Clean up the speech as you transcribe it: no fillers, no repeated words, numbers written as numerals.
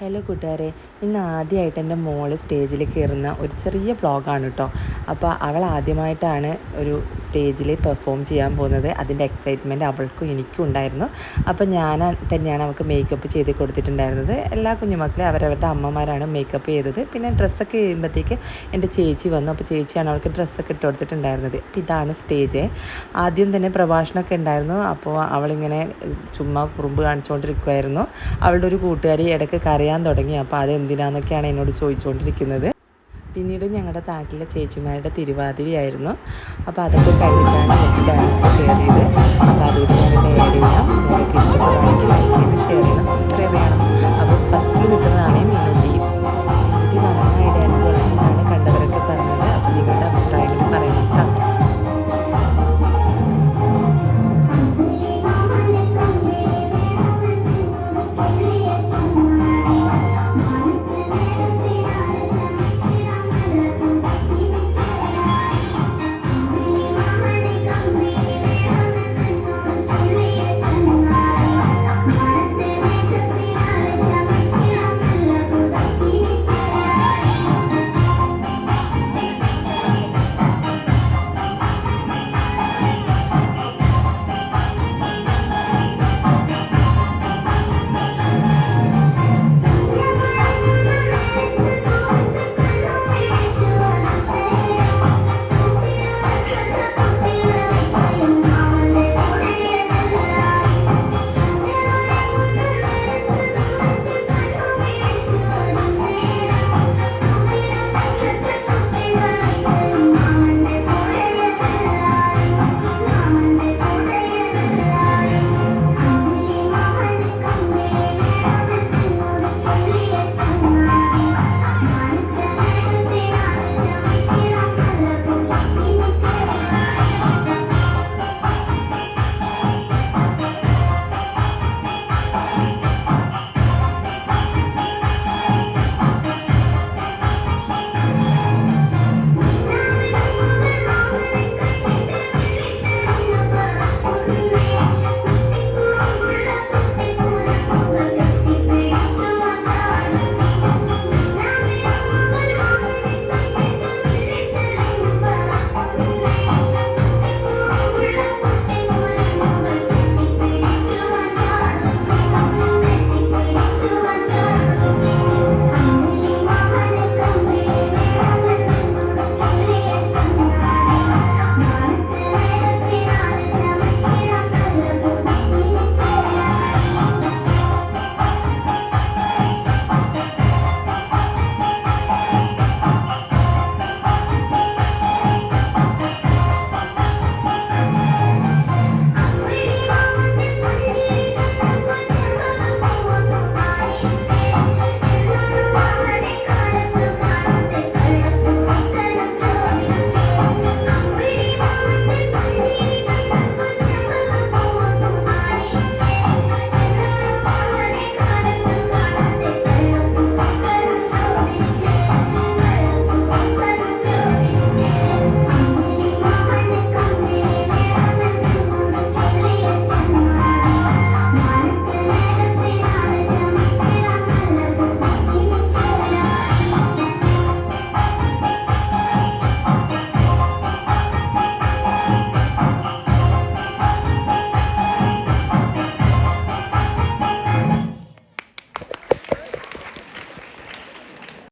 Hello കൂട്ടുകാരെ, ഇന്ന് ആദ്യമായിട്ട് എൻ്റെ മോള് സ്റ്റേജിൽ കയറുന്ന ഒരു ചെറിയ വ്ളോഗാണ് കേട്ടോ. അപ്പോൾ അവൾ ആദ്യമായിട്ടാണ് ഒരു സ്റ്റേജിൽ പെർഫോം ചെയ്യാൻ പോകുന്നത്. അതിൻ്റെ എക്സൈറ്റ്മെൻറ്റ് അവൾക്കും എനിക്കും ഉണ്ടായിരുന്നു. അപ്പോൾ ഞാൻ തന്നെയാണ് അവൾക്ക് മേക്കപ്പ് ചെയ്ത് കൊടുത്തിട്ടുണ്ടായിരുന്നത്. എല്ലാ കുഞ്ഞുമക്കളെയും അവരവരുടെ അമ്മമാരാണ് മേക്കപ്പ് ചെയ്തത്. പിന്നെ ഡ്രസ്സൊക്കെ ചെയ്യുമ്പോഴത്തേക്ക് എൻ്റെ ചേച്ചി വന്നു. അപ്പോൾ ചേച്ചിയാണ് അവൾക്ക് ഡ്രസ്സൊക്കെ ഇട്ട് കൊടുത്തിട്ടുണ്ടായിരുന്നത്. അപ്പോൾ ഇതാണ് സ്റ്റേജ്. ആദ്യം തന്നെ പ്രഭാഷണമൊക്കെ ഉണ്ടായിരുന്നു. അപ്പോൾ അവളിങ്ങനെ ചുമ്മാ കുറുമ്പ് കാണിച്ചുകൊണ്ടിരിക്കുമായിരുന്നു. അവളുടെ ഒരു കൂട്ടുകാരി ഇടയ്ക്ക് കരയാൻ തുടങ്ങി. അപ്പോൾ അതെന്തിനാന്നൊക്കെയാണ് എന്നോട് ചോദിച്ചുകൊണ്ടിരിക്കുന്നത്. പിന്നീട് ഞങ്ങളുടെ നാട്ടിലെ ചേച്ചിമാരുടെ തിരുവാതിരയായിരുന്നു. അപ്പോൾ അതൊക്കെ കഴിഞ്ഞിട്ടാണ് എനിക്ക് ഡാൻസ് കയറിയത്. അപ്പോൾ അതുകൊണ്ട് ഞാനിത് ആഡ് ചെയ്യാം. നിങ്ങൾക്ക് ഇഷ്ടപ്പെടുകയാണെങ്കിൽ ലൈക്ക് ചെയ്യണം, ഷെയർ ചെയ്യണം, സബ്സ്ക്രൈബ് ചെയ്യണം.